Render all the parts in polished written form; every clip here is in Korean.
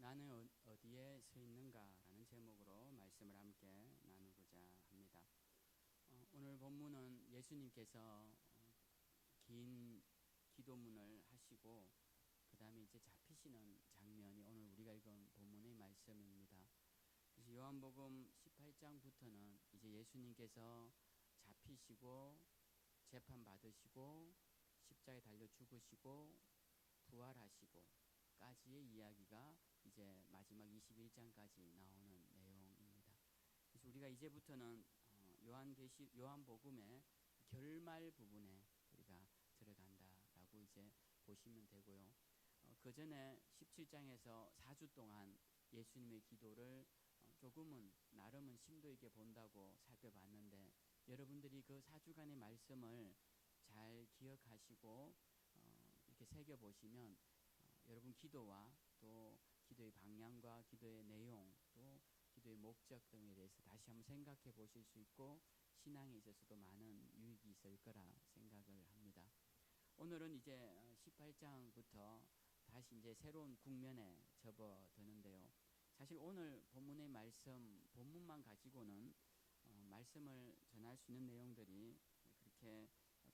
나는 어디에 서 있는가라는 제목으로 말씀을 함께 나누고자 합니다. 오늘 본문은 예수님께서 긴 기도문을 하시고 그 다음에 이제 잡히시는 장면이 오늘 우리가 읽은 본문의 말씀입니다. 그래서 요한복음 18장부터는 이제 예수님께서 잡히시고 재판받으시고 십자가에 달려 죽으시고 부활하시고 까지의 이야기가 이제 마지막 21장까지 나오는 내용입니다. 그래서 우리가 이제부터는 요한복음의 결말 부분에 우리가 들어간다라고 이제 보시면 되고요. 그 전에 17장에서 4주 동안 예수님의 기도를 조금은 나름은 심도 있게 본다고 살펴봤는데, 여러분들이 그 4주간의 말씀을 잘 기억하시고 이렇게 새겨보시면 여러분 기도와 또 기도의 방향과 기도의 내용 또 기도의 목적 등에 대해서 다시 한번 생각해 보실 수 있고 신앙에 있어서도 많은 유익이 있을 거라 생각을 합니다. 오늘은 이제 18장부터 다시 이제 새로운 국면에 접어드는데요. 사실 오늘 본문의 말씀, 본문만 가지고는 말씀을 전할 수 있는 내용들이 그렇게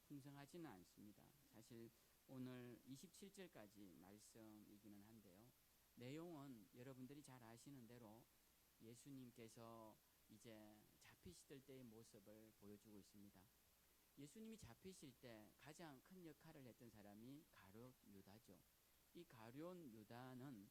풍성하지는 않습니다. 사실 오늘 27절까지 말씀이기는 한데요. 내용은 여러분들이 잘 아시는 대로 예수님께서 이제 잡히실 때의 모습을 보여주고 있습니다. 예수님이 잡히실 때 가장 큰 역할을 했던 사람이 가룟 유다죠. 이 가룟 유다는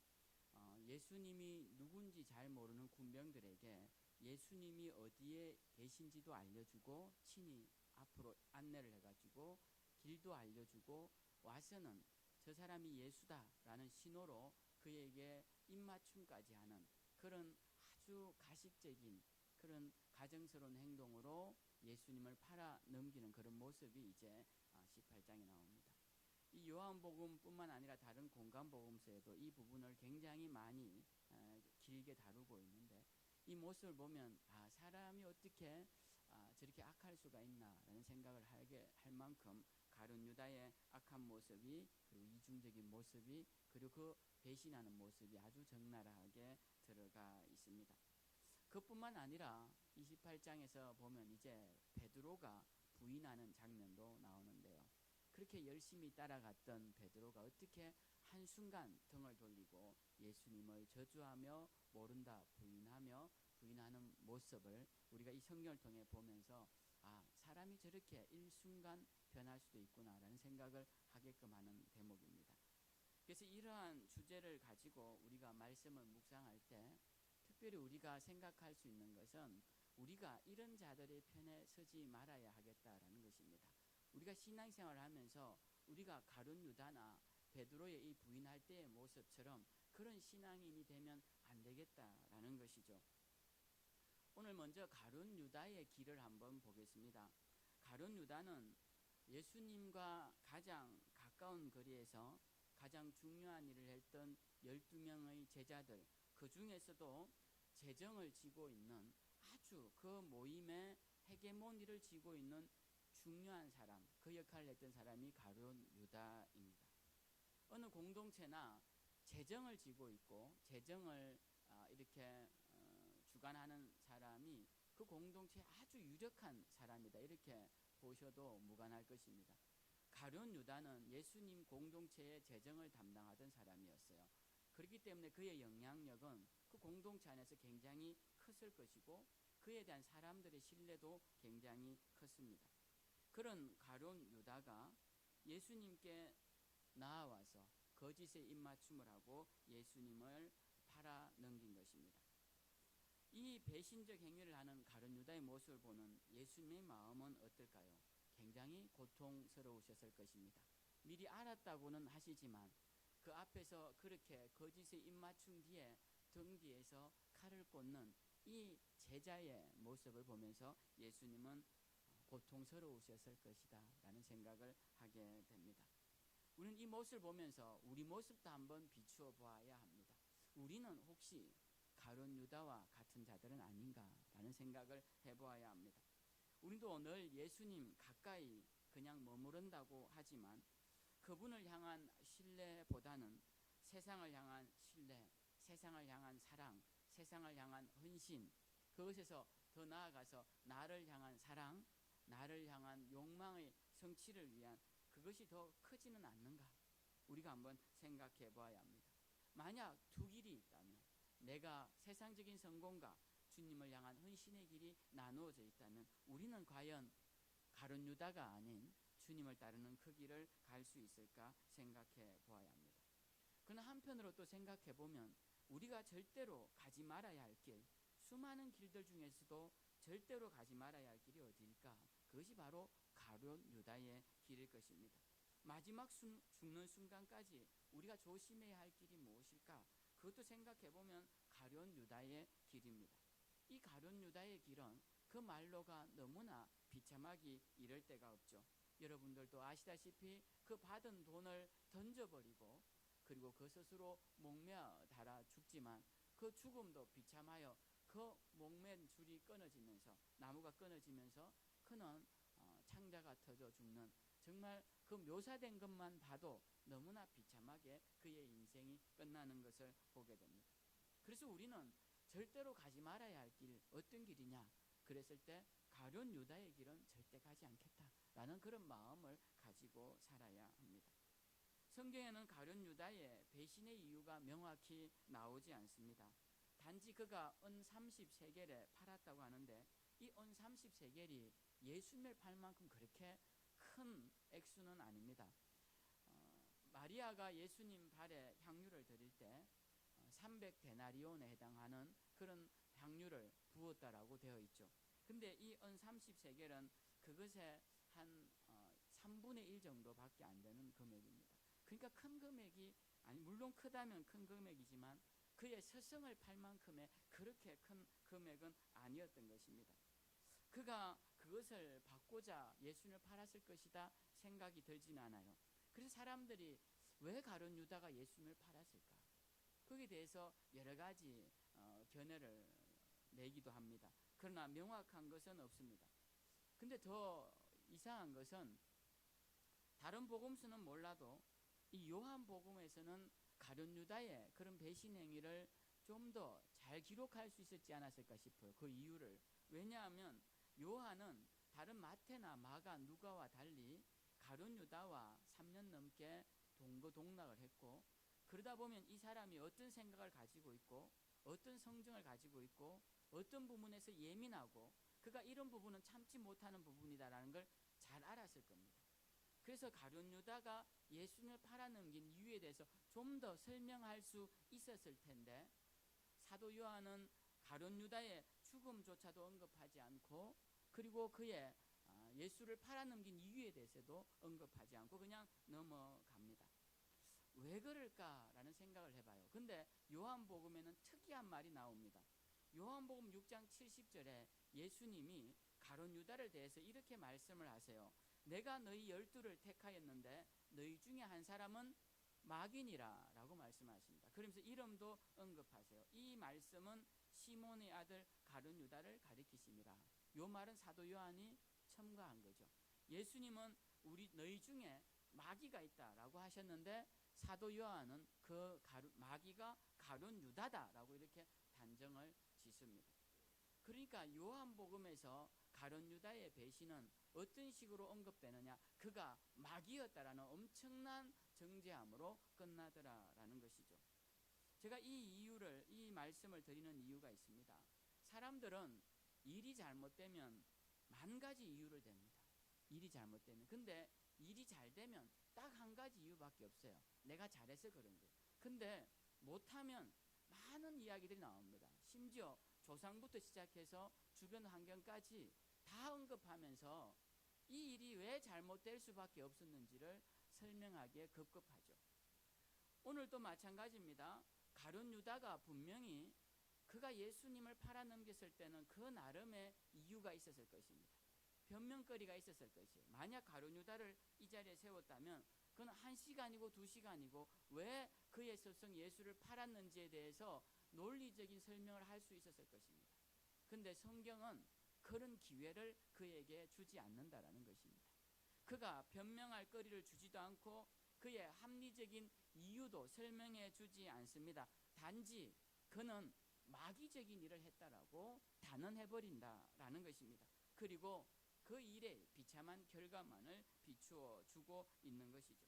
예수님이 누군지 잘 모르는 군병들에게 예수님이 어디에 계신지도 알려주고 친히 앞으로 안내를 해가지고 길도 알려주고 와서는 저 사람이 예수다라는 신호로 그에게 입맞춤까지 하는 그런 아주 가식적인 그런 가정스러운 행동으로 예수님을 팔아 넘기는 그런 모습이 이제 18장에 나옵니다. 이 요한복음뿐만 아니라 다른 공간복음서에도 이 부분을 굉장히 많이 길게 다루고 있는데, 이 모습을 보면 사람이 어떻게 저렇게 악할 수가 있나라는 생각을 하게 할 만큼 가룟 유다의 악한 모습이, 그리고 이중적인 모습이, 그리고 그 배신하는 모습이 아주 적나라하게 들어가 있습니다. 그뿐만 아니라 28장에서 보면 이제 베드로가 부인하는 장면도 나오는데요. 그렇게 열심히 따라갔던 베드로가 어떻게 한순간 등을 돌리고 예수님을 저주하며 모른다 부인하는 모습을 우리가 이 성경을 통해 보면서 사람이 저렇게 일순간 변할 수도 있구나라는 생각을 하게끔 하는 대목입니다. 그래서 이러한 주제를 가지고 우리가 말씀을 묵상할 때 특별히 우리가 생각할 수 있는 것은 우리가 이런 자들의 편에 서지 말아야 하겠다라는 것입니다. 우리가 신앙생활을 하면서 우리가 가룟 유다나 베드로의 이 부인할 때의 모습처럼 그런 신앙인이 되면 안 되겠다라는 것이죠. 오늘 먼저 가룟 유다의 길을 한번 보겠습니다. 가룟 유다는 예수님과 가장 가까운 거리에서 가장 중요한 일을 했던 12명의 제자들, 그 중에서도 재정을 쥐고 있는 아주 그 모임의 헤게모니를 쥐고 있는 중요한 사람, 그 역할을 했던 사람이 가룟 유다입니다. 어느 공동체나 재정을 쥐고 있고 재정을 이렇게 주관하는 사람이 그 공동체에 아주 유력한 사람이다, 이렇게 보셔도 무관할 것입니다. 가룟 유다는 예수님 공동체의 재정을 담당하던 사람이었어요. 그렇기 때문에 그의 영향력은 그 공동체 안에서 굉장히 컸을 것이고 그에 대한 사람들의 신뢰도 굉장히 컸습니다. 그런 가룟 유다가 예수님께 나아와서 거짓의 입맞춤을 하고 예수님을 팔아 넘긴 것입니다. 이 배신적 행위를 하는 가룟 유다의 모습을 보는 예수님의 마음은 어떨까요? 굉장히 고통스러우셨을 것입니다. 미리 알았다고는 하시지만 그 앞에서 그렇게 거짓의 입맞춤 뒤에 등 뒤에서 칼을 꽂는 이 제자의 모습을 보면서 예수님은 고통스러우셨을 것이다 라는 생각을 하게 됩니다. 우리는 이 모습을 보면서 우리 모습도 한번 비추어 보아야 합니다. 우리는 혹시 가룟 유다와 같은 자들은 아닌가라는 생각을 해보아야 합니다. 우리도 늘 예수님 가까이 그냥 머무른다고 하지만 그분을 향한 신뢰보다는 세상을 향한 신뢰, 세상을 향한 사랑, 세상을 향한 헌신, 그것에서 더 나아가서 나를 향한 사랑, 나를 향한 욕망의 성취를 위한 그것이 더 크지는 않는가? 우리가 한번 생각해 보아야 합니다. 만약 두 길이 있다면, 내가 세상적인 성공과 주님을 향한 헌신의 길이 나누어져 있다면 우리는 과연 가룟 유다가 아닌 주님을 따르는 그 길을 갈 수 있을까 생각해 보아야 합니다. 그러나 한편으로 또 생각해 보면 우리가 절대로 가지 말아야 할 길, 수많은 길들 중에서도 절대로 가지 말아야 할 길이 어디일까? 그것이 바로 가룟 유다의 길일 것입니다. 마지막 죽는 순간까지 우리가 조심해야 할 길이 무엇일까? 그것도 생각해 보면 가룟 유다의 길입니다. 이 가룟 유다의 길은 그 말로가 너무나 비참하기 이를 데가 없죠. 여러분들도 아시다시피 그 받은 돈을 던져버리고 그리고 그 스스로 목매어 달아 죽지만 그 죽음도 비참하여 그 목맨 줄이 끊어지면서, 나무가 끊어지면서 그는 창자가 터져 죽는, 정말 그 묘사된 것만 봐도 너무나 비참하게 그의 인생이 끝나는 것을 보게 됩니다. 그래서 우리는 절대로 가지 말아야 할 길, 어떤 길이냐? 그랬을 때 가룟 유다의 길은 절대 가지 않겠다라는 그런 마음을 가지고 살아야 합니다. 성경에는 가룟 유다의 배신의 이유가 명확히 나오지 않습니다. 단지 그가 은 30세겔에 팔았다고 하는데 이 은 30세겔이 예수님을 팔 만큼 그렇게 큰 액수는 아닙니다. 마리아가 예수님 발에 향유를 드릴 때 300데나리온에 해당하는 그런 향유를 부었다라고 되어 있죠. 근데 이 은 30세겔은 그것의 한 3분의 1 정도밖에 안 되는 금액입니다. 그러니까 큰 금액이 아니, 물론 크다면 큰 금액이지만 그의 스승을 팔 만큼의 그렇게 큰 금액은 아니었던 것입니다. 그가 그것을 받고자 예수님을 팔았을 것이다 생각이 들진 않아요. 그래서 사람들이 왜 가룟 유다가 예수님을 팔았을까? 거기에 대해서 여러 가지 견해를 내기도 합니다. 그러나 명확한 것은 없습니다. 근데 더 이상한 것은 다른 복음서는 몰라도 이 요한복음에서는 가룟 유다의 그런 배신 행위를 좀 더 잘 기록할 수 있었지 않았을까 싶어요. 그 이유를. 왜냐하면 요한은 다른 마태나 마가, 누가와 달리 가룟 유다와 3년 넘게 동거동락을 했고, 그러다 보면 이 사람이 어떤 생각을 가지고 있고 어떤 성정을 가지고 있고 어떤 부분에서 예민하고 그가 이런 부분은 참지 못하는 부분이다라는 걸 잘 알았을 겁니다. 그래서 가룟 유다가 예수님을 팔아넘긴 이유에 대해서 좀 더 설명할 수 있었을 텐데 사도 요한은 가룟 유다의 죽음조차도 언급하지 않고 그리고 그의 예수를 팔아넘긴 이유에 대해서도 언급하지 않고 그냥 넘어갑니다. 왜 그럴까라는 생각을 해봐요. 근데 요한복음에는 특이한 말이 나옵니다. 요한복음 6장 70절에 예수님이 가룟 유다를 대해서 이렇게 말씀을 하세요. 내가 너희 12를 택하였는데 너희 중에 한 사람은 마귀니라 라고 말씀하십니다. 그러면서 이름도 언급하세요. 이 말씀은 시몬의 아들 가룟 유다를 가리키심이라. 요 말은 사도 요한이 첨가한 거죠. 예수님은 너희 중에 마귀가 있다라고 하셨는데 사도 요한은 그 마귀가 가룟 유다다라고 이렇게 단정을 짓습니다. 그러니까 요한복음에서 가룟 유다의 배신은 어떤 식으로 언급되느냐? 그가 마귀였다라는 엄청난 정죄함으로 끝나더라라는 것이죠. 제가 이 말씀을 드리는 이유가 있습니다. 사람들은 일이 잘못되면 만 가지 이유를 댑니다. 일이 잘못되면. 근데 일이 잘 되면 딱 한 가지 이유밖에 없어요. 내가 잘해서 그런 거예요. 근데 못하면 많은 이야기들이 나옵니다. 심지어 조상부터 시작해서 주변 환경까지 다 언급하면서 이 일이 왜 잘못될 수밖에 없었는지를 설명하기에 급급하죠. 오늘도 마찬가지입니다. 가룟 유다가 분명히 그가 예수님을 팔아넘겼을 때는 그 나름의 이유가 있었을 것입니다. 변명거리가 있었을 것이에요. 만약 가룟 유다를 이 자리에 세웠다면 그건 1시간이고 2시간이고 왜 그의 스승 예수를 팔았는지에 대해서 논리적인 설명을 할 수 있었을 것입니다. 그런데 성경은 그런 기회를 그에게 주지 않는다라는 것입니다. 그가 변명할 거리를 주지도 않고 그의 합리적인 이유도 설명해 주지 않습니다. 단지 그는 마귀적인 일을 했다라고 단언해버린다라는 것입니다. 그리고 그 일의 비참한 결과만을 비추어 주고 있는 것이죠.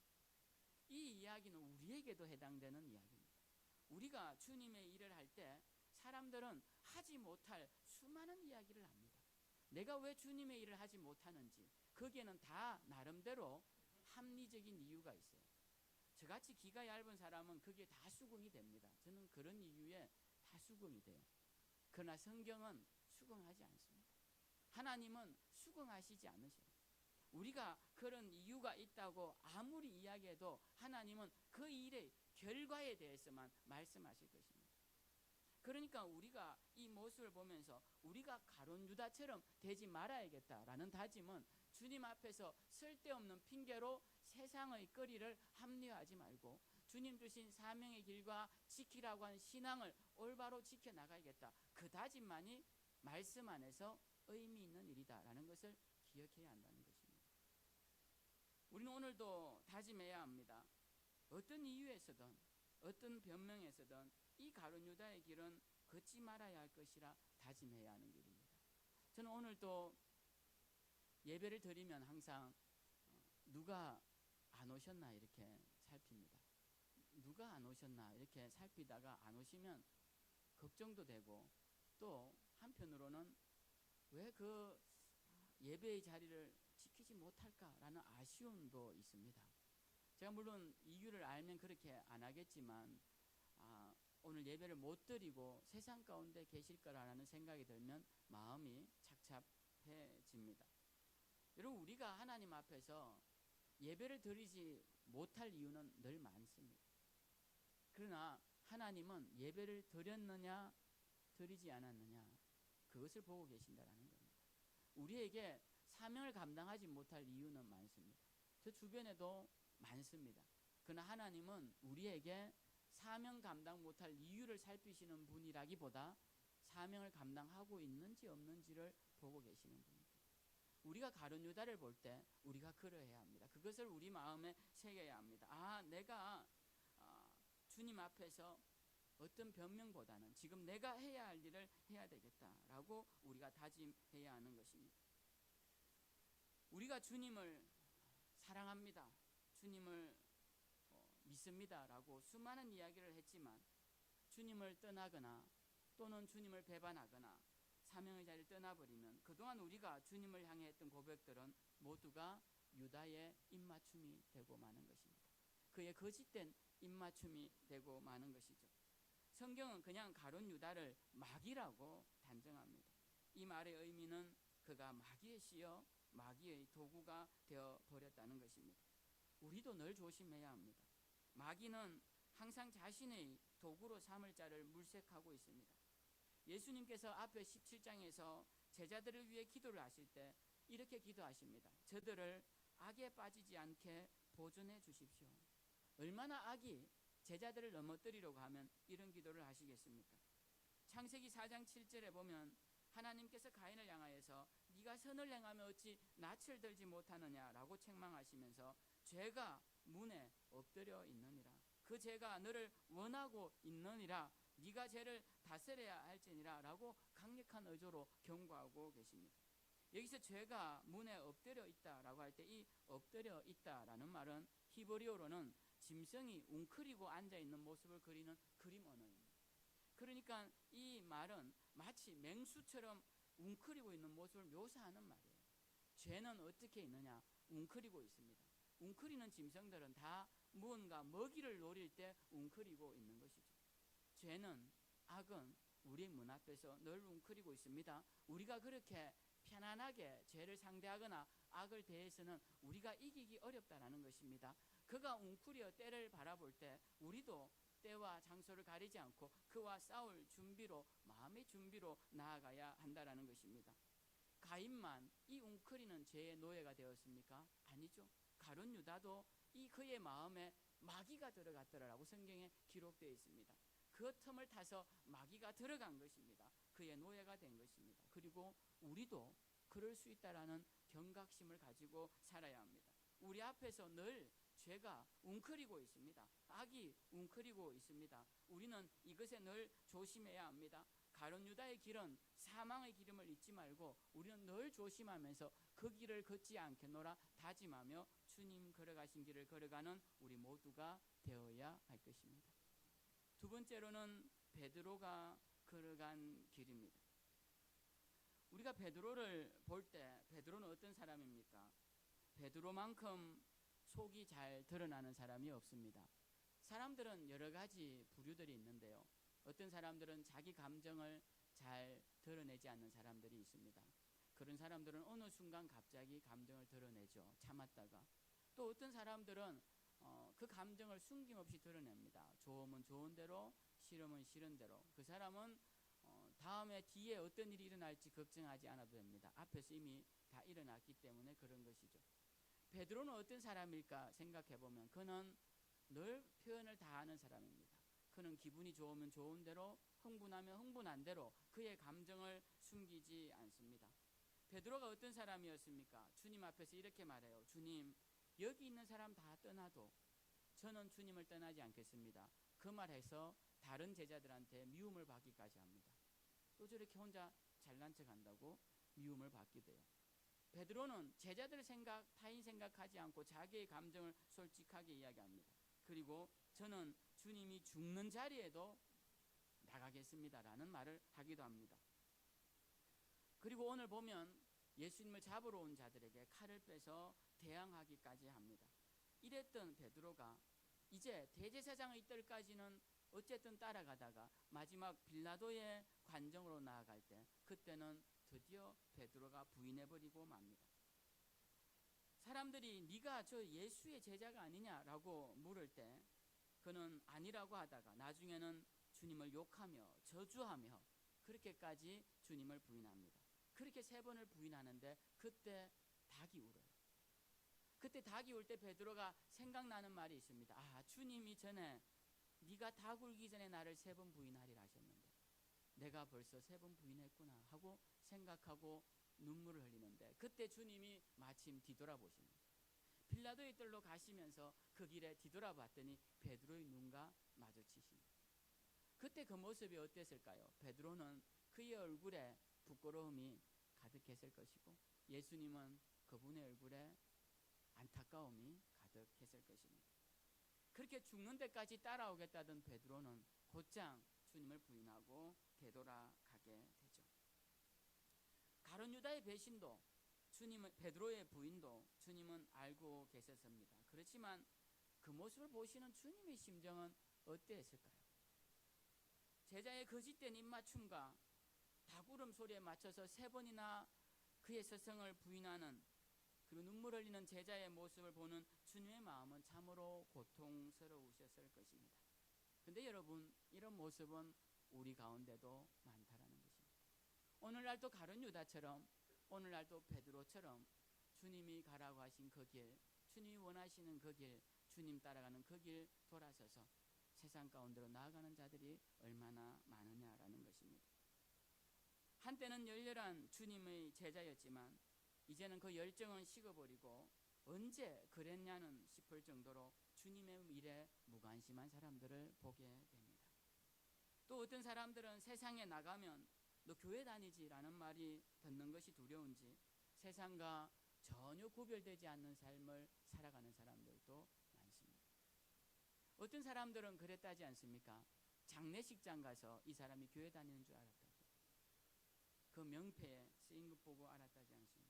이 이야기는 우리에게도 해당되는 이야기입니다. 우리가 주님의 일을 할 때 사람들은 하지 못할 수많은 이야기를 합니다. 내가 왜 주님의 일을 하지 못하는지, 거기에는 다 나름대로 합리적인 이유가 있어요. 저같이 기가 얇은 사람은 그게 다 수긍이 됩니다. 저는 그런 이유에 다 수긍이 돼요. 그러나 성경은 수긍하지 않습니다. 하나님은 수긍하시지 않으셔요. 우리가 그런 이유가 있다고 아무리 이야기해도 하나님은 그 일의 결과에 대해서만 말씀하실 것입니다. 그러니까 우리가 이 모습을 보면서 우리가 가룟 유다처럼 되지 말아야겠다라는 다짐은 주님 앞에서 쓸데없는 핑계로 세상의 거리를 합리화하지 말고 주님 주신 사명의 길과 지키라고 하는 신앙을 올바로 지켜나가야겠다. 그 다짐만이 말씀 안에서 의미 있는 일이다라는 것을 기억해야 한다는 것입니다. 우리는 오늘도 다짐해야 합니다. 어떤 이유에서든 어떤 변명에서든 이 가룟 유다의 길은 걷지 말아야 할 것이라 다짐해야 하는 길입니다. 저는 오늘도 예배를 드리면 항상 누가 안 오셨나 이렇게 살핍니다. 누가 안 오셨나 이렇게 살피다가 안 오시면 걱정도 되고, 또 한편으로는 왜 그 예배의 자리를 지키지 못할까라는 아쉬움도 있습니다. 제가 물론 이유를 알면 그렇게 안 하겠지만 오늘 예배를 못 드리고 세상 가운데 계실 거라는 생각이 들면 마음이 착잡해집니다. 여러분, 우리가 하나님 앞에서 예배를 드리지 못할 이유는 늘 많습니다. 그러나 하나님은 예배를 드렸느냐 드리지 않았느냐 그것을 보고 계신다라는 겁니다. 우리에게 사명을 감당하지 못할 이유는 많습니다. 저 주변에도 많습니다. 그러나 하나님은 우리에게 사명 감당 못할 이유를 살피시는 분이라기보다 사명을 감당하고 있는지 없는지를 보고 계시는 분입니다. 우리가 가룟 유다를 볼 때 우리가 그러해야 합니다. 그것을 우리 마음에 새겨야 합니다. 내가 주님 앞에서 어떤 변명보다는 지금 내가 해야 할 일을 해야 되겠다라고 우리가 다짐해야 하는 것입니다. 우리가 주님을 사랑합니다, 주님을 믿습니다라고 수많은 이야기를 했지만 주님을 떠나거나 또는 주님을 배반하거나 사명의 자리를 떠나버리면 그동안 우리가 주님을 향해 했던 고백들은 모두가 유다의 입맞춤이 되고 마는 것입니다. 그의 거짓된 입맞춤이 되고 마는 것이죠. 성경은 그냥 가룟 유다를 마귀라고 단정합니다. 이 말의 의미는 그가 마귀의 씨여 마귀의 도구가 되어버렸다는 것입니다. 우리도 늘 조심해야 합니다. 마귀는 항상 자신의 도구로 삼을 자를 물색하고 있습니다. 예수님께서 앞에 17장에서 제자들을 위해 기도를 하실 때 이렇게 기도하십니다. 저들을 악에 빠지지 않게 보존해 주십시오. 얼마나 악이 제자들을 넘어뜨리려고 하면 이런 기도를 하시겠습니까? 창세기 4장 7절에 보면 하나님께서 가인을 향하여서 네가 선을 행하며 어찌 낯을 들지 못하느냐라고 책망하시면서 죄가 문에 엎드려 있느니라. 그 죄가 너를 원하고 있느니라. 네가 죄를 다스려야 할지니라 라고 강력한 어조로 경고하고 계십니다. 여기서 죄가 문에 엎드려 있다라고 할 때 이 엎드려 있다라는 말은 히브리어로는 짐승이 웅크리고 앉아있는 모습을 그리는 그림 언어입니다. 그러니까 이 말은 마치 맹수처럼 웅크리고 있는 모습을 묘사하는 말이에요. 죄는 어떻게 있느냐? 웅크리고 있습니다. 웅크리는 짐승들은 다 무언가 먹이를 노릴 때 웅크리고 있는 것이죠. 죄는, 악은 우리 문 앞에서 늘 웅크리고 있습니다. 우리가 그렇게 편안하게 죄를 상대하거나 악을 대해서는 우리가 이기기 어렵다는 것입니다. 그가 웅크려 때를 바라볼 때 우리도 때와 장소를 가리지 않고 그와 싸울 준비로, 마음의 준비로 나아가야 한다는 것입니다. 가인만 이 웅크리는 죄의 노예가 되었습니까? 아니죠. 가룟 유다도 이 그의 마음에 마귀가 들어갔더라라고 성경에 기록되어 있습니다. 그 틈을 타서 마귀가 들어간 것입니다. 그의 노예가 된 것입니다. 그리고 우리도 그럴 수 있다라는 경각심을 가지고 살아야 합니다. 우리 앞에서 늘 죄가 웅크리고 있습니다. 악이 웅크리고 있습니다. 우리는 이것에 늘 조심해야 합니다. 가룟 유다의 길은 사망의 기름을 잊지 말고 우리는 늘 조심하면서 그 길을 걷지 않겠노라 다짐하며 주님 걸어가신 길을 걸어가는 우리 모두가 되어야 할 것입니다. 두 번째로는 베드로가 걸어간 길입니다. 우리가 베드로를 볼 때 베드로는 어떤 사람입니까? 베드로만큼 속이 잘 드러나는 사람이 없습니다. 사람들은 여러 가지 부류들이 있는데요. 어떤 사람들은 자기 감정을 잘 드러내지 않는 사람들이 있습니다. 그런 사람들은 어느 순간 갑자기 감정을 드러내죠. 참았다가. 또 어떤 사람들은 그 감정을 숨김없이 드러냅니다. 좋으면 좋은 대로, 싫으면 싫은 대로. 그 사람은 다음에 뒤에 어떤 일이 일어날지 걱정하지 않아도 됩니다. 앞에서 이미 다 일어났기 때문에 그런 것이죠. 베드로는 어떤 사람일까 생각해보면 그는 늘 표현을 다 하는 사람입니다. 그는 기분이 좋으면 좋은 대로, 흥분하면 흥분한 대로 그의 감정을 숨기지 않습니다. 베드로가 어떤 사람이었습니까? 주님 앞에서 이렇게 말해요. 주님, 여기 있는 사람 다 떠나도 저는 주님을 떠나지 않겠습니다. 그 말해서 다른 제자들한테 미움을 받기까지 합니다. 또 저렇게 혼자 잘난 척한다고 미움을 받기도 해요. 베드로는 제자들 생각, 타인 생각하지 않고 자기의 감정을 솔직하게 이야기합니다. 그리고 저는 주님이 죽는 자리에도 나가겠습니다라는 말을 하기도 합니다. 그리고 오늘 보면 예수님을 잡으러 온 자들에게 칼을 빼서 대항하기까지 합니다. 이랬던 베드로가 이제 대제사장의 이때까지는 어쨌든 따라가다가 마지막 빌라도의 관정으로 나아갈 때 그때는 드디어 베드로가 부인해버리고 맙니다. 사람들이 네가 저 예수의 제자가 아니냐라고 물을 때 그는 아니라고 하다가 나중에는 주님을 욕하며 저주하며 그렇게까지 주님을 부인합니다. 그렇게 3번을 부인하는데 그때 닭이 울어요. 그때 닭이 울 때 베드로가 생각나는 말이 있습니다. 아, 주님이 전에 네가 닭 울기 전에 나를 3번 부인하리라 하셨는데 내가 벌써 3번 부인했구나 하고 생각하고 눈물을 흘리는데 그때 주님이 마침 뒤돌아보십니다. 빌라도의 뜰로 가시면서 그 길에 뒤돌아봤더니 베드로의 눈과 마주치십니다. 그때 그 모습이 어땠을까요? 베드로는 그의 얼굴에 부끄러움이 가득했을 것이고 예수님은 그분의 얼굴에 안타까움이 가득했을 것입니다. 그렇게 죽는 데까지 따라오겠다던 베드로는 곧장 주님을 부인하고 되돌아가게 되죠. 가룟 유다의 배신도 베드로의 부인도 주님은 알고 계셨습니다. 그렇지만 그 모습을 보시는 주님의 심정은 어땠을까요? 제자의 거짓된 입맞춤과 닭울음 소리에 맞춰서 3번이나 그의 스승을 부인하는 그리고 눈물 흘리는 제자의 모습을 보는 주님의 마음은 참으로 고통스러우셨을 것입니다. 그런데 여러분, 이런 모습은 우리 가운데도 많다라는 것입니다. 오늘날도 가룟 유다처럼 오늘날도 베드로처럼 주님이 가라고 하신 그 길, 주님이 원하시는 그 길, 주님 따라가는 그 길 돌아서서 세상 가운데로 나아가는 자들이 얼마나 많으냐라는 것입니다. 한때는 열렬한 주님의 제자였지만 이제는 그 열정은 식어버리고 언제 그랬냐는 싶을 정도로 주님의 일에 무관심한 사람들을 보게 됩니다. 또 어떤 사람들은 세상에 나가면 너 교회 다니지라는 말이 듣는 것이 두려운지 세상과 전혀 구별되지 않는 삶을 살아가는 사람들도 많습니다. 어떤 사람들은 그랬다지 않습니까? 장례식장 가서 이 사람이 교회 다니는 줄 알았다고. 그 명패에 쓰인 것 보고 알았다지 않습니까?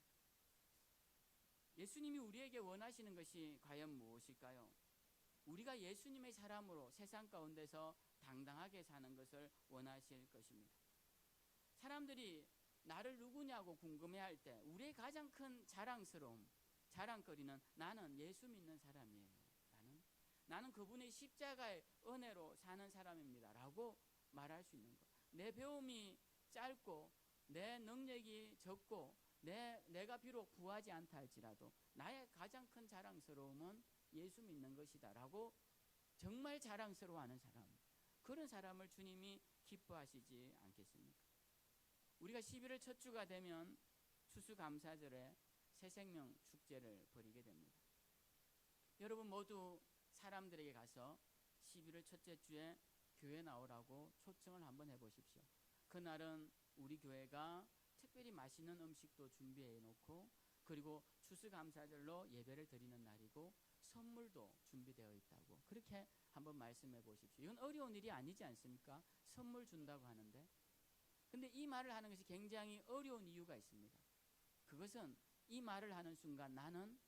예수님이 우리에게 원하시는 것이 과연 무엇일까요? 우리가 예수님의 사람으로 세상 가운데서 당당하게 사는 것을 원하실 것입니다. 사람들이 나를 누구냐고 궁금해할 때 우리의 가장 큰 자랑스러움, 자랑거리는 나는 예수 믿는 사람이에요. 나는 그분의 십자가의 은혜로 사는 사람입니다. 라고 말할 수 있는 것. 내 배움이 짧고 내 능력이 적고 내가 비록 부하지 않다 할지라도 나의 가장 큰 자랑스러움은 예수 믿는 것이다 라고 정말 자랑스러워하는 사람, 그런 사람을 주님이 기뻐하시지 않겠습니까? 우리가 11월 첫 주가 되면 추수감사절에 새생명 축제를 벌이게 됩니다. 여러분 모두 사람들에게 가서 11월 첫째 주에 교회 나오라고 초청을 한번 해보십시오. 그날은 우리 교회가 특별히 맛있는 음식도 준비해 놓고, 그리고 추수감사절로 예배를 드리는 날이고 선물도 준비되어 있다고 그렇게 한번 말씀해 보십시오. 이건 어려운 일이 아니지 않습니까? 선물 준다고 하는데. 근데 이 말을 하는 것이 굉장히 어려운 이유가 있습니다. 그것은 이 말을 하는 순간 나는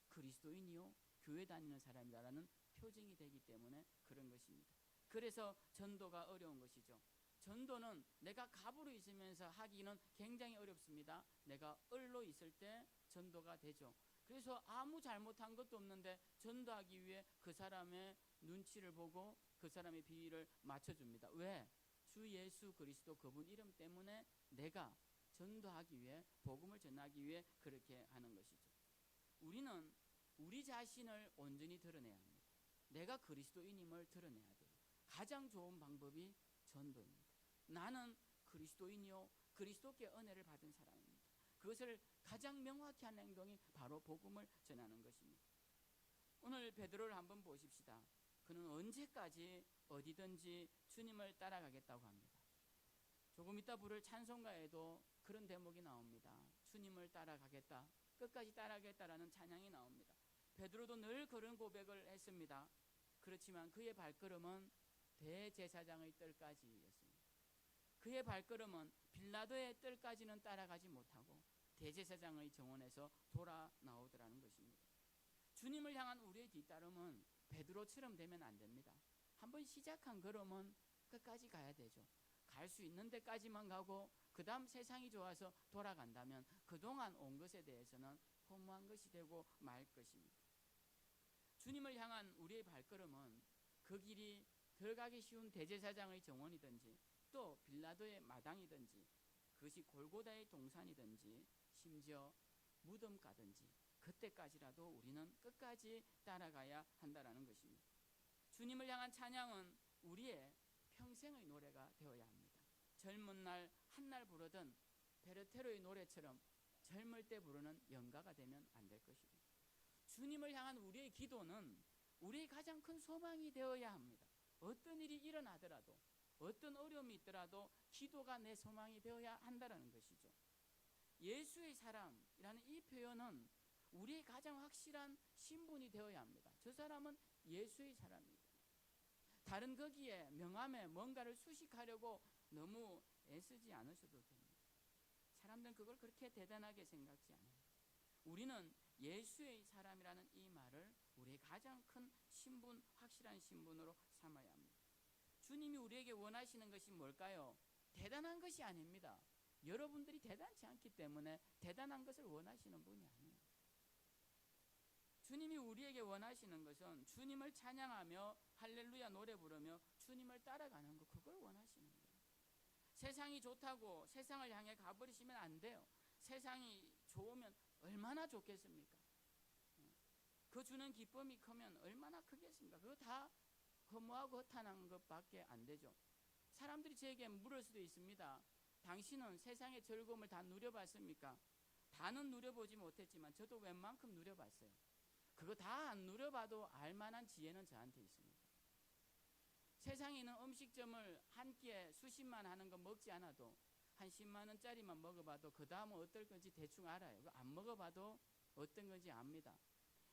그리스도인이요 교회 다니는 사람이다라는 표징이 되기 때문에 그런 것입니다. 그래서 전도가 어려운 것이죠. 전도는 내가 갑으로 있으면서 하기는 굉장히 어렵습니다. 내가 을로 있을 때 전도가 되죠. 그래서 아무 잘못한 것도 없는데 전도하기 위해 그 사람의 눈치를 보고 그 사람의 비위를 맞춰줍니다. 왜? 주 예수 그리스도 그분 이름 때문에 내가 전도하기 위해, 복음을 전하기 위해 그렇게 하는 것이죠. 우리는 우리 자신을 온전히 드러내야 합니다. 내가 그리스도인임을 드러내야 돼요. 가장 좋은 방법이 전도입니다. 나는 그리스도인이요 그리스도께 은혜를 받은 사람입니다. 그것을 가장 명확히 하는 행동이 바로 복음을 전하는 것입니다. 오늘 베드로를 한번 보십시다. 그는 언제까지 어디든지 주님을 따라가겠다고 합니다. 조금 이따 부를 찬송가에도 그런 대목이 나옵니다. 주님을 따라가겠다, 끝까지 따라가겠다라는 찬양이 나옵니다. 베드로도 늘 그런 고백을 했습니다. 그렇지만 그의 발걸음은 대제사장의 뜰까지였습니다. 그의 발걸음은 빌라도의 뜰까지는 따라가지 못하고 대제사장의 정원에서 돌아 나오더라는 것입니다. 주님을 향한 우리의 뒤따름은 베드로처럼 되면 안 됩니다. 한번 시작한 걸음은 끝까지 가야 되죠. 갈 수 있는 데까지만 가고 그 다음 세상이 좋아서 돌아간다면 그동안 온 것에 대해서는 허무한 것이 되고 말 것입니다. 주님을 향한 우리의 발걸음은 그 길이 들어가기 쉬운 대제사장의 정원이든지 또 빌라도의 마당이든지 그것이 골고다의 동산이든지 심지어 무덤가든지 그때까지라도 우리는 끝까지 따라가야 한다는 것입니다. 주님을 향한 찬양은 우리의 평생의 노래가 되어야 합니다. 젊은 날 한날 부르던 베르테로의 노래처럼 젊을 때 부르는 연가가 되면 안 될 것입니다. 주님을 향한 우리의 기도는 우리의 가장 큰 소망이 되어야 합니다. 어떤 일이 일어나더라도 어떤 어려움이 있더라도 기도가 내 소망이 되어야 한다는 것이죠. 예수의 사람이라는 이 표현은 우리의 가장 확실한 신분이 되어야 합니다. 저 사람은 예수의 사람입니다. 다른 거기에 명함에 뭔가를 수식하려고 너무 애쓰지 않으셔도 됩니다. 사람들은 그걸 그렇게 대단하게 생각지 않아요. 우리는 예수의 사람이라는 이 말을 우리의 가장 큰 신분, 확실한 신분으로 삼아야 합니다. 주님이 우리에게 원하시는 것이 뭘까요? 대단한 것이 아닙니다. 여러분들이 대단치 않기 때문에 대단한 것을 원하시는 분이 아니에요. 주님이 우리에게 원하시는 것은 주님을 찬양하며 할렐루야 노래 부르며 주님을 따라가는 것, 그걸 원하시는 거예요. 세상이 좋다고 세상을 향해 가버리시면 안 돼요. 세상이 좋으면 얼마나 좋겠습니까? 그 주는 기쁨이 크면 얼마나 크겠습니까? 그거 다 허무하고 허탄한 것밖에 안 되죠. 사람들이 저에게 물을 수도 있습니다. 당신은 세상의 즐거움을 다 누려봤습니까? 다는 누려보지 못했지만 저도 웬만큼 누려봤어요. 그거 다 안 누려봐도 알만한 지혜는 저한테 있습니다. 세상에 있는 음식점을 한 끼에 수십만 하는 거 먹지 않아도 한 10만 원짜리만 먹어봐도 그 다음은 어떨 건지 대충 알아요. 안 먹어봐도 어떤 건지 압니다.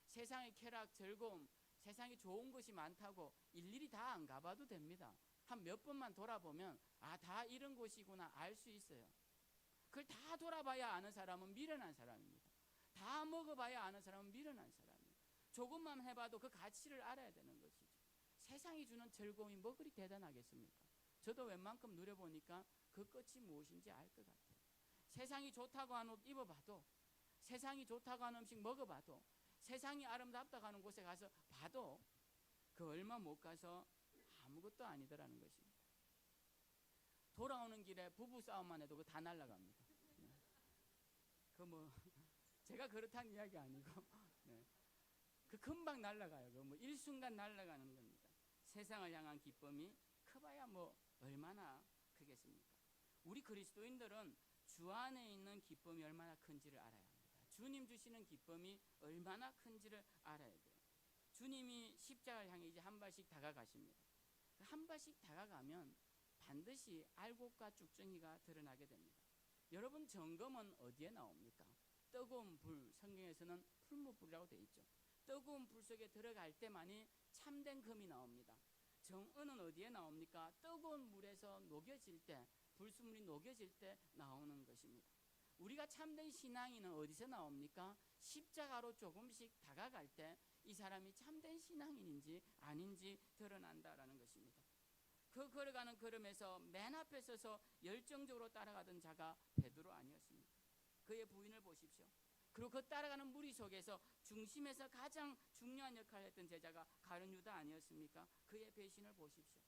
세상의 쾌락, 즐거움, 세상에 좋은 것이 많다고 일일이 다 안 가봐도 됩니다. 한 몇 번만 돌아보면 아, 다 이런 곳이구나 알 수 있어요. 그걸 다 돌아봐야 아는 사람은 미련한 사람입니다. 다 먹어봐야 아는 사람은 미련한 사람이에요. 조금만 해봐도 그 가치를 알아야 되는 것이죠. 세상이 주는 즐거움이 뭐 그리 대단하겠습니까? 저도 웬만큼 누려보니까 그 끝이 무엇인지 알 것 같아요. 세상이 좋다고 하는 옷 입어봐도, 세상이 좋다고 하는 음식 먹어봐도, 세상이 아름답다고 하는 곳에 가서 봐도 그 얼마 못 가서 아무것도 아니더라는 것입니다. 돌아오는 길에 부부싸움만 해도 그거 다 날아갑니다. 그 뭐 제가 그렇다는 이야기 아니고 네. 그 금방 날아가요. 그 뭐 일순간 날아가는 겁니다. 세상을 향한 기쁨이 커봐야 뭐 얼마나 크겠습니까? 우리 그리스도인들은 주 안에 있는 기쁨이 얼마나 큰지를 알아야 합니다. 주님 주시는 기쁨이 얼마나 큰지를 알아야 돼요. 주님이 십자가를 향해 이제 한 발씩 다가가십니다. 한 발씩 다가가면 반드시 알곡과 쭉정이가 드러나게 됩니다. 여러분, 점검은 어디에 나옵니까? 뜨거운 불, 성경에서는 풀무불이라고 되어 있죠. 뜨거운 불 속에 들어갈 때만이 참된 금이 나옵니다. 정은은 어디에 나옵니까? 뜨거운 물에서 녹여질 때, 불순물이 녹여질 때 나오는 것입니다. 우리가 참된 신앙인은 어디서 나옵니까? 십자가로 조금씩 다가갈 때 이 사람이 참된 신앙인인지 아닌지 드러난다라는 것입니다. 그 걸어가는 걸음에서 맨 앞에 서서 열정적으로 따라가던 자가 베드로 아니었습니까? 그의 부인을 보십시오. 그리고 그 따라가는 무리 속에서 중심에서 가장 중요한 역할을 했던 제자가 가룟 유다 아니었습니까? 그의 배신을 보십시오.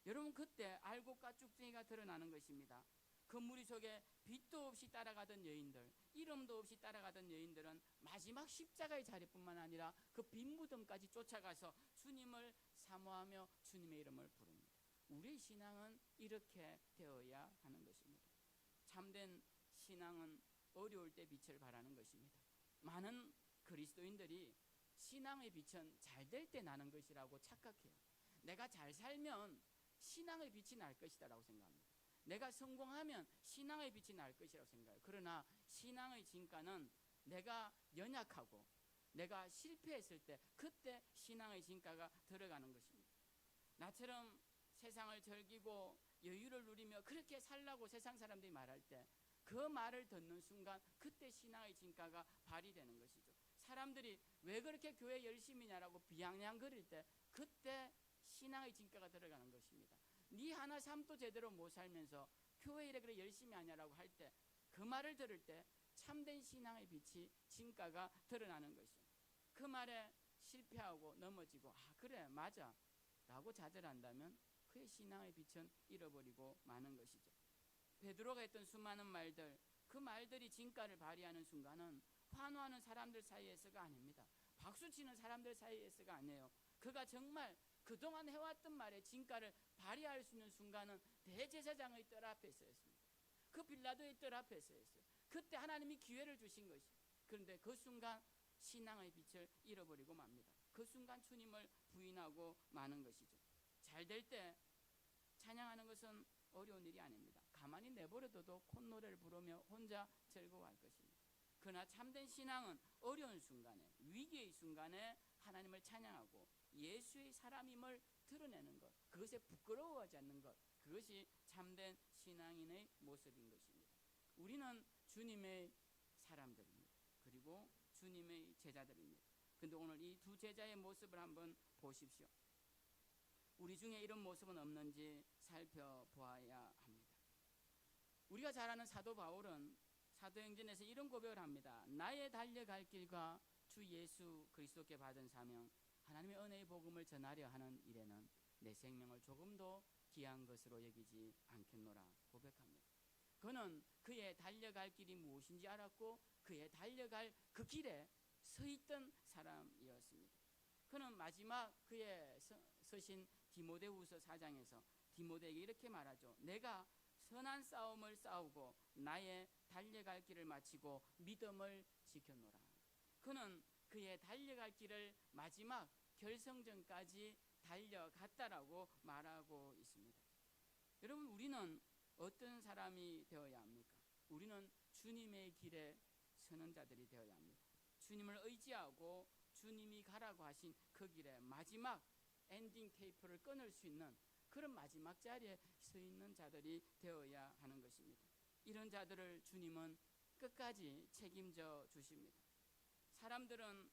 여러분, 그때 알곡과 쭉정이가 드러나는 것입니다. 그 무리 속에 빛도 없이 따라가던 여인들, 이름도 없이 따라가던 여인들은 마지막 십자가의 자리뿐만 아니라 그 빈 무덤까지 쫓아가서 주님을 사모하며 주님의 이름을 부릅니다. 우리의 신앙은 이렇게 되어야 하는 것입니다. 참된 신앙은 어려울 때 빛을 발하는 것입니다. 많은 그리스도인들이 신앙의 빛은 잘 될 때 나는 것이라고 착각해요. 내가 잘 살면 신앙의 빛이 날 것이다 라고 생각합니다. 내가 성공하면 신앙의 빛이 날 것이라고 생각해요. 그러나 신앙의 진가는 내가 연약하고 내가 실패했을 때, 그때 신앙의 진가가 들어가는 것입니다. 나처럼 세상을 즐기고 여유를 누리며 그렇게 살라고 세상 사람들이 말할 때, 그 말을 듣는 순간 그때 신앙의 진가가 발휘되는 것이죠. 사람들이 왜 그렇게 교회 열심히냐라고 비아냥거릴 때, 그때 신앙의 진가가 들어가는 것입니다. 네 하나 삶도 제대로 못 살면서 교회 일에 그래 열심히 하냐라고 할 때, 그 말을 들을 때 참된 신앙의 빛이 진가가 드러나는 것이죠. 그 말에 실패하고 넘어지고 그래 맞아 라고 좌절한다면 그의 신앙의 빛은 잃어버리고 마는 것이죠. 베드로가 했던 수많은 말들, 그 말들이 진가를 발휘하는 순간은 환호하는 사람들 사이에서가 아닙니다. 박수치는 사람들 사이에서가 아니에요. 그가 정말 그동안 해왔던 말에 진가를 발휘할 수 있는 순간은 대제사장의 뜰 앞에서였습니다. 그 빌라도의 뜰 앞에서였어요. 그때 하나님이 기회를 주신 것이죠. 그런데 그 순간 신앙의 빛을 잃어버리고 맙니다. 그 순간 주님을 부인하고 마는 것이죠. 잘 될 때 찬양하는 것은 어려운 일이 아닙니다. 가만히 내버려둬도 콧노래를 부르며 혼자 즐거워할 것입니다. 그러나 참된 신앙은 어려운 순간에, 위기의 순간에 하나님을 찬양하고 예수의 사람임을 드러내는 것, 그것에 부끄러워하지 않는 것, 그것이 참된 신앙인의 모습인 것입니다. 우리는 주님의 사람들입니다. 그리고 주님의 제자들입니다. 그런데 오늘 이 두 제자의 모습을 한번 보십시오. 우리 중에 이런 모습은 없는지 살펴보아야 합니다. 우리가 잘 아는 사도 바울은 사도행전에서 이런 고백을 합니다. 나의 달려갈 길과 주 예수 그리스도께 받은 사명, 하나님의 은혜의 복음을 전하려 하는 일에는 내 생명을 조금도 귀한 것으로 여기지 않겠노라 고백합니다. 그는 그의 달려갈 길이 무엇인지 알았고 그의 달려갈 그 길에 서 있던 사람이었습니다. 그는 마지막 그의 서신 디모데후서 4장에서 디모데에게 이렇게 말하죠. 내가 선한 싸움을 싸우고 나의 달려갈 길을 마치고 믿음을 지켰노라. 그는 그의 달려갈 길을 마지막 결승전까지 달려갔다라고 말하고 있습니다. 여러분, 우리는 어떤 사람이 되어야 합니까? 우리는 주님의 길에 서는 자들이 되어야 합니다. 주님을 의지하고 주님이 가라고 하신 그 길에 마지막 엔딩 테이프를 끊을 수 있는 그런 마지막 자리에 서 있는 자들이 되어야 하는 것입니다. 이런 자들을 주님은 끝까지 책임져 주십니다. 사람들은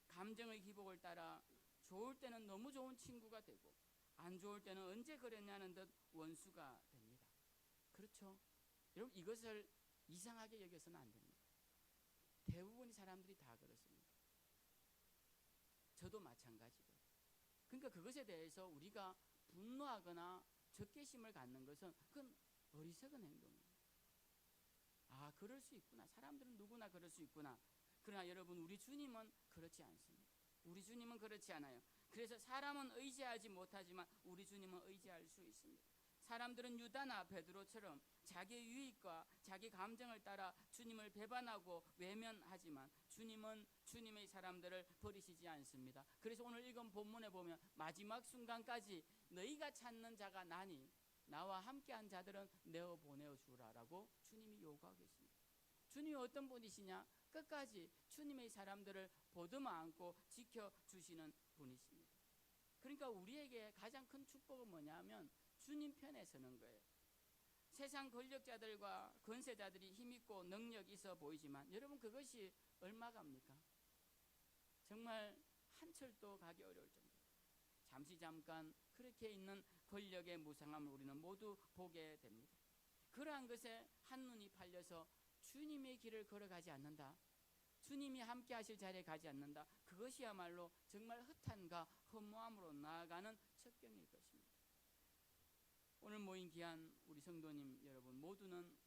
감정의 기복을 따라 좋을 때는 너무 좋은 친구가 되고 안 좋을 때는 언제 그랬냐는 듯 원수가 됩니다. 그렇죠? 여러분, 이것을 이상하게 여겨서는 안 됩니다. 대부분의 사람들이 다 그렇습니다. 저도 마찬가지고요. 그러니까 그것에 대해서 우리가 분노하거나 적개심을 갖는 것은 그건 어리석은 행동입니다. 그럴 수 있구나. 사람들은 누구나 그럴 수 있구나. 그러나 여러분, 우리 주님은 그렇지 않습니다. 우리 주님은 그렇지 않아요. 그래서 사람은 의지하지 못하지만 우리 주님은 의지할 수 있습니다. 사람들은 유다나 베드로처럼 자기의 유익과 자기 감정을 따라 주님을 배반하고 외면하지만 주님은 주님의 사람들을 버리시지 않습니다. 그래서 오늘 읽은 본문에 보면 마지막 순간까지 너희가 찾는 자가 나니 나와 함께한 자들은 내어 보내어 주라라고 주님이 요구하고 계십니다. 주님이 어떤 분이시냐? 끝까지 주님의 사람들을 보듬어 안고 지켜주시는 분이십니다. 그러니까 우리에게 가장 큰 축복은 뭐냐면 주님 편에 서는 거예요. 세상 권력자들과 권세자들이 힘있고 능력 있어 보이지만 여러분 그것이 얼마갑니까? 정말 한 철도 가기 어려울 정도. 잠깐 그렇게 있는 권력의 무상함을 우리는 모두 보게 됩니다. 그러한 것에 한눈이 팔려서 주님의 길을 걸어가지 않는다, 주님이 함께 하실 자리에 가지 않는다, 그것이야말로 정말 허탄과 허무함으로 나아가는 첩경일 것입니다. 오늘 모인 귀한 우리 성도님 여러분 모두는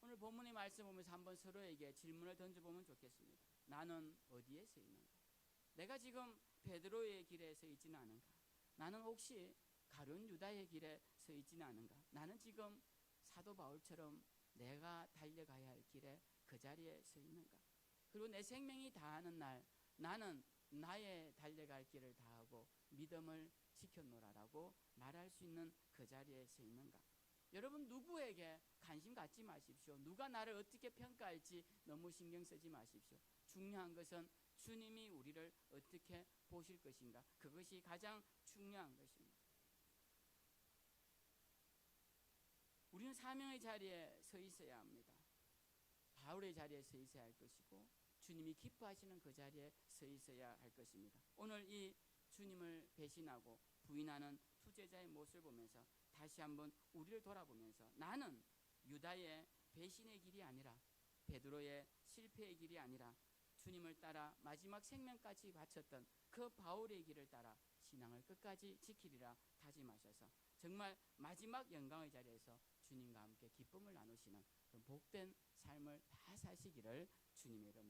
오늘 본문의 말씀 보면서 한번 서로에게 질문을 던져보면 좋겠습니다. 나는 어디에 서 있는가? 내가 지금 베드로의 길에 서 있지는 않은가? 나는 혹시 가룟 유다의 길에 서 있지는 않은가? 나는 지금 사도 바울처럼 내가 달려가야 할 길에 그 자리에 서 있는가? 그리고 내 생명이 다하는 날 나는 나의 달려갈 길을 다하고 믿음을 지켰노라라고 말할 수 있는 그 자리에 서 있는가? 여러분 누구에게 관심 갖지 마십시오. 누가 나를 어떻게 평가할지 너무 신경 쓰지 마십시오. 중요한 것은 주님이 우리를 어떻게 보실 것인가, 그것이 가장 중요한 것입니다. 우리는 사명의 자리에 서 있어야 합니다. 바울의 자리에 서 있어야 할 것이고 주님이 기뻐하시는 그 자리에 서 있어야 할 것입니다. 오늘 이 주님을 배신하고 부인하는 투제자의 모습을 보면서 다시 한번 우리를 돌아보면서 나는 유다의 배신의 길이 아니라 베드로의 실패의 길이 아니라 주님을 따라 마지막 생명까지 바쳤던 그 바울의 길을 따라 신앙을 끝까지 지키리라 다짐하셔서 정말 마지막 영광의 자리에서 주님과 함께 기쁨을 나누시는 그런 복된 삶을 다 사시기를 주님의 이름으로